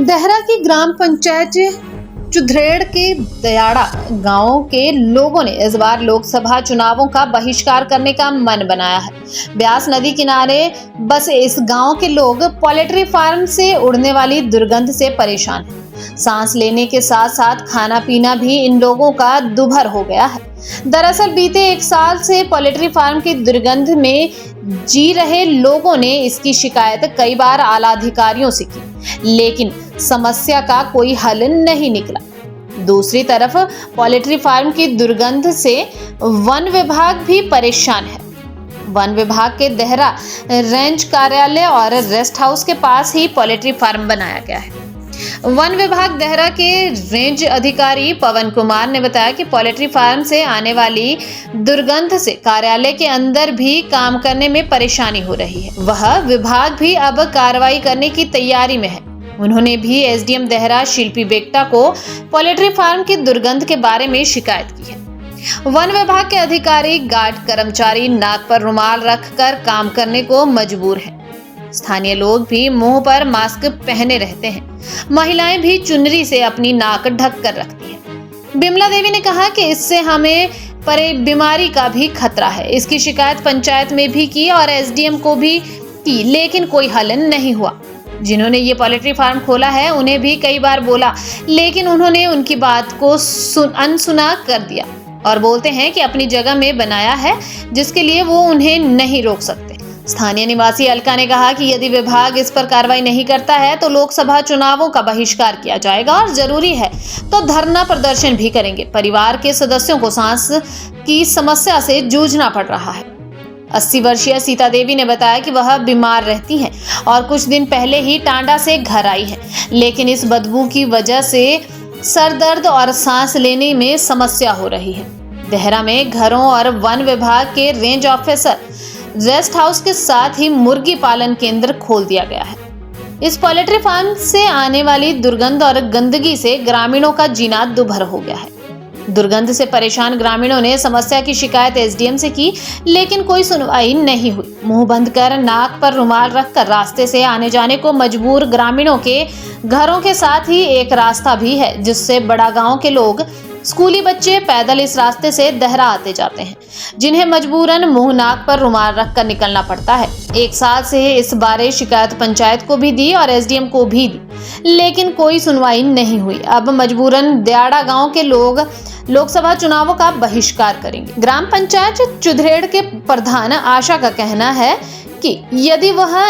देहरा की ग्राम पंचायत चुधरेड़ के दयाड़ा गांव के लोगों ने इस बार लोकसभा चुनावों का बहिष्कार करने का मन बनाया है। ब्यास नदी किनारे बसे इस गांव के लोग पोल्ट्री फार्म से उड़ने वाली दुर्गंध से परेशान हैं। सांस लेने के साथ साथ खाना पीना भी इन लोगों का दुभर हो गया है। दरअसल बीते 1 साल से पोल्ट्री फार्म की दुर्गंध में जी रहे लोगों ने इसकी शिकायत कई बार आला अधिकारियों से की, लेकिन समस्या का कोई हल नहीं निकला। दूसरी तरफ पोल्ट्री फार्म की दुर्गंध से वन विभाग भी परेशान है। वन विभाग के देहरा रेंज कार्यालय और रेस्ट हाउस के पास ही पोल्ट्री फार्म बनाया गया है। वन विभाग देहरा के रेंज अधिकारी पवन कुमार ने बताया कि पोल्ट्री फार्म से आने वाली दुर्गंध से कार्यालय के अंदर भी काम करने में परेशानी हो रही है। वह विभाग भी अब कार्रवाई करने की तैयारी में है। उन्होंने भी एसडीएम देहरा शिल्पी बेगटा को पोल्ट्री फार्म की दुर्गंध के बारे में शिकायत की है। वन विभाग के अधिकारी गार्ड कर्मचारी नाक पर रुमाल रखकर काम करने को मजबूर हैं। स्थानीय लोग भी मुंह पर मास्क पहने रहते हैं। महिलाएं भी चुनरी से अपनी नाक ढक कर रखती हैं। बिमला देवी ने कहा कि इससे हमें बीमारी का भी खतरा है। इसकी शिकायत पंचायत में भी की और एसडीएम को भी की, लेकिन कोई हल नहीं हुआ। जिन्होंने ये पोल्ट्री फार्म खोला है उन्हें भी कई बार बोला, लेकिन उन्होंने उनकी बात को अनसुना कर दिया और बोलते हैं कि अपनी जगह में बनाया है, जिसके लिए वो उन्हें नहीं रोक सकते। स्थानीय निवासी अलका ने कहा कि यदि विभाग इस पर कार्रवाई नहीं करता है तो लोकसभा चुनावों का बहिष्कार किया जाएगा और जरूरी है तो धरना प्रदर्शन भी करेंगे। परिवार के सदस्यों को सांस की समस्या से जूझना पड़ रहा है। 80 वर्षीय सीता देवी ने बताया कि वह बीमार रहती हैं और कुछ दिन पहले ही टांडा से घर आई है, लेकिन इस बदबू की वजह से सर दर्द और सांस लेने में समस्या हो रही है। देहरा में घरों और वन विभाग के रेंज ऑफिसर रेस्ट हाउस के साथ ही मुर्गी पालन केंद्र खोल दिया गया है। इस पोल्ट्री फार्म से आने वाली दुर्गंध और गंदगी से ग्रामीणों का जीना दुभर हो गया है। दुर्गंध से परेशान ग्रामीणों ने समस्या की शिकायत एसडीएम से की, लेकिन कोई सुनवाई नहीं हुई। मुंह बंद कर नाक पर रुमाल रखकर रास्ते से आने जाने को मजबूर ग्रामीणों के घरों के साथ ही एक रास्ता भी है, जिससे बड़ा गांव के लोग, स्कूली बच्चे पैदल इस रास्ते से देहरा आते जाते हैं, जिन्हें मजबूरन मुंह नाक पर रुमाल रखकर निकलना पड़ता है। 1 साल से इस बारे शिकायत पंचायत को भी दी और एसडीएम को भी दी, लेकिन कोई सुनवाई नहीं हुई। अब मजबूरन दयाड़ा गांव के लोग लोकसभा चुनावों का बहिष्कार करेंगे। ग्राम पंचायत चुधरेड़ के प्रधान आशा का कहना है कि यदि वह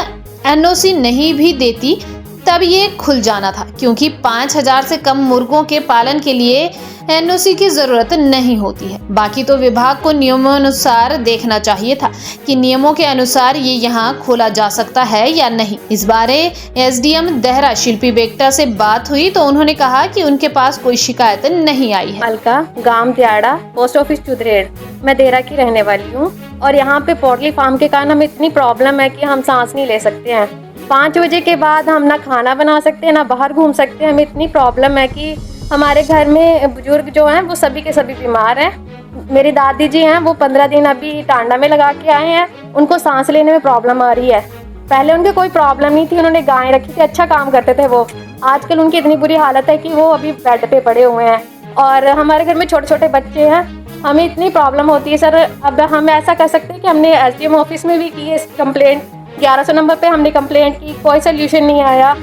एनओसी नहीं भी देती तब ये खुल जाना था, क्योंकि 5000 से कम मुर्गों के पालन के लिए एनओसी की जरूरत नहीं होती है। बाकी तो विभाग को नियमानुसार देखना चाहिए था कि नियमों के अनुसार ये यहाँ खोला जा सकता है या नहीं। इस बारे एसडीएम देहरा शिल्पी बेगटा से बात हुई तो उन्होंने कहा कि उनके पास कोई शिकायत नहीं आई है। अलका, गांव दयाड़ा, पोस्ट ऑफिस चुधरेड़। मैं देहरा की रहने वाली हूँ और यहाँ पे पोल्ट्री फार्म के कारण हमें इतनी प्रॉब्लम है कि हम सांस नहीं ले सकते हैं। 5 बजे के बाद हम ना खाना बना सकते हैं ना बाहर घूम सकते हैं। हमें इतनी प्रॉब्लम है कि हमारे घर में बुजुर्ग जो हैं वो सभी के सभी बीमार हैं। मेरी दादी जी हैं, वो 15 दिन अभी टांडा में लगा के आए हैं। उनको सांस लेने में प्रॉब्लम आ रही है। पहले उनके कोई प्रॉब्लम नहीं थी, उन्होंने गाय रखी थी, अच्छा काम करते थे वो। आजकल उनकी इतनी बुरी हालत है कि वो अभी बेड पे पड़े हुए हैं और हमारे घर में छोटे छोटे बच्चे हैं। हमें इतनी प्रॉब्लम होती है सर। अब हम ऐसा कर सकते हैं कि हमने एसडीएम ऑफिस में भी की है कंप्लेंट, 1100 नंबर पे हमने कंप्लेंट की, कोई सोल्यूशन नहीं आया।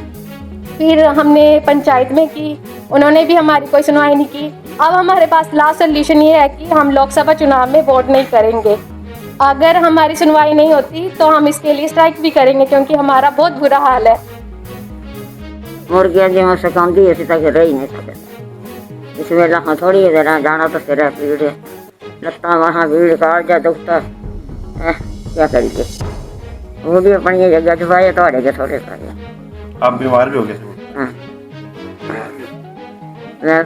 फिर हमने पंचायत में की, उन्होंने भी हमारी कोई सुनवाई नहीं की। अब हमारे पास लास्ट सोल्यूशन ये है कि हम लोकसभा चुनाव में वोट नहीं करेंगे। अगर हमारी सुनवाई नहीं होती तो हम इसके लिए स्ट्राइक भी करेंगे, क्योंकि हमारा बहुत बुरा हाल है। मुर्गियाँ जो से कम दी ऐसी तक रह ही नहीं सकते। इसमें लखा थोड़ी है जाना तो सिर है, भीड़ है, लगता वहाँ भीड़ का जा दुखता है, क्या करिए। वो भी अपनी जगह छुपाए तो के थोड़े सारे। आप बीमार भी हो गए? हाँ, मैं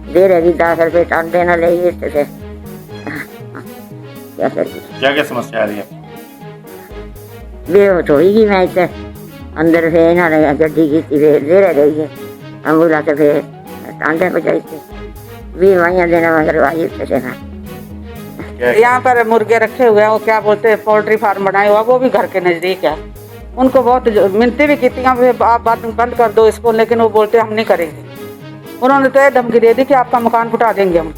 दे रही 10 रुपये टान देना ले इससे क्या करिए। क्या क्या समस्या आ रही है? बेहोश होगी मैं इसे अंदर से ना लगा गड्डी की फिर दे रही है एम्बुलेंस से फिर टांडे को जाती भी वहीं देना मगर वही ना। यहाँ पर मुर्गे रखे हुए हैं, वो क्या बोलते हैं पोल्ट्री फार्म बनाया हुआ, वो भी घर के नजदीक है। उनको बहुत मिन्नतें भी की थी, आप बात बंद कर दो इसको, लेकिन वो बोलते हम नहीं करेंगे। उन्होंने तो ये धमकी दे दी कि आपका मकान फुटा देंगे हम।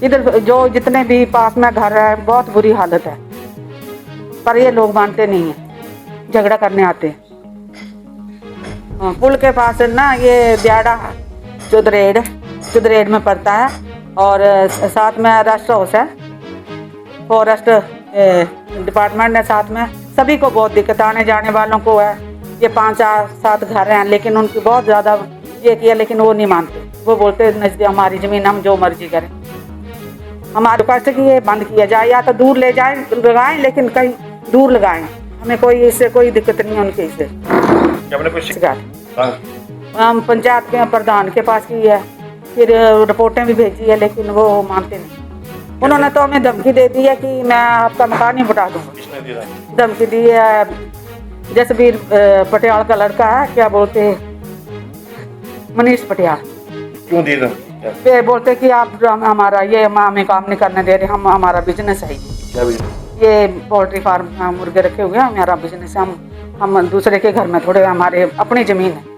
इधर जो जितने भी पास में घर है बहुत बुरी हालत है, पर ये लोग मानते नहीं हैं, झगड़ा करने आते हैं। पुल के पास ना ये ब्याड़ा चुदरेड़ में पड़ता है, और साथ में रेस्ट हाउस है, फॉरेस्ट डिपार्टमेंट है साथ में। सभी को बहुत दिक्कत, आने जाने वालों को है। ये 5-7 घर हैं, लेकिन उनकी बहुत ज़्यादा ये किया, लेकिन वो नहीं मानते। वो बोलते नजदीक हमारी ज़मीन, हम जो मर्जी करें। हमारे पास कि ये बंद किया जाए, या तो दूर ले जाएं लगाएं, लेकिन कहीं दूर लगाएं, हमें कोई इससे कोई दिक्कत नहीं है उनके इससे। हम पंचायत के प्रधान के पास की है, फिर रिपोर्टें भी भेजी है, लेकिन वो मानते नहीं। उन्होंने तो हमें धमकी दे दी है कि मैं आपका मकान ही बता दूँगा। धमकी दी है, जसबीर पटियाल का लड़का है, क्या बोलते हैं, मनीष पटियाल। क्यों दी था? वे बोलते कि आप हमारा ये हमें काम नहीं करने दे रहे, हम हमारा बिजनेस है क्या बिजनेस? ये पोल्ट्री फार्म, मुर्गे रखे हुए हैं, हमारा बिजनेस है। हम दूसरे के घर में थोड़े, हमारे अपनी ज़मीन है।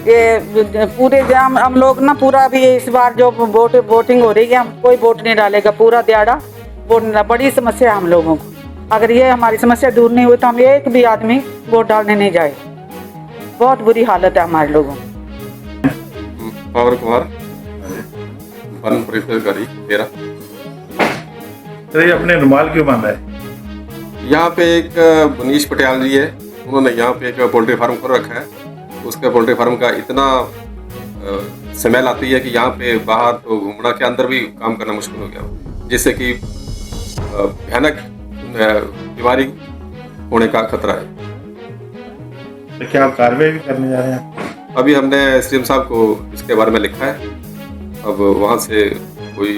ये पूरे हम लोग ना पूरा भी इस बार जो वोटिंग हो रही है, हम कोई वोट नहीं डालेगा, पूरा दिहाड़ा वोट नहीं। बड़ी समस्या है हम लोगों को। अगर ये हमारी समस्या दूर नहीं हुई तो हम एक भी आदमी वोट डालने नहीं जाए। बहुत बुरी हालत है हमारे लोगों की। पावर कुमार, वन परिसरकारी तेरा। तो ये अपने रुमाल क्यों बांधा है? यहाँ पे एक मनीष पटियाल जी है, उन्होंने यहाँ पे एक पोल्ट्री फार्म कर रखा है। उसके पोल्ट्री फार्म का इतना स्मेल आती है कि यहाँ पे बाहर तो घूमना के अंदर भी काम करना मुश्किल हो गया, जिससे कि भयानक बीमारी होने का खतरा है। तो क्या आप कार्रवाई भी करने जा रहे हैं? अभी हमने सीएम साहब को इसके बारे में लिखा है। अब वहाँ से कोई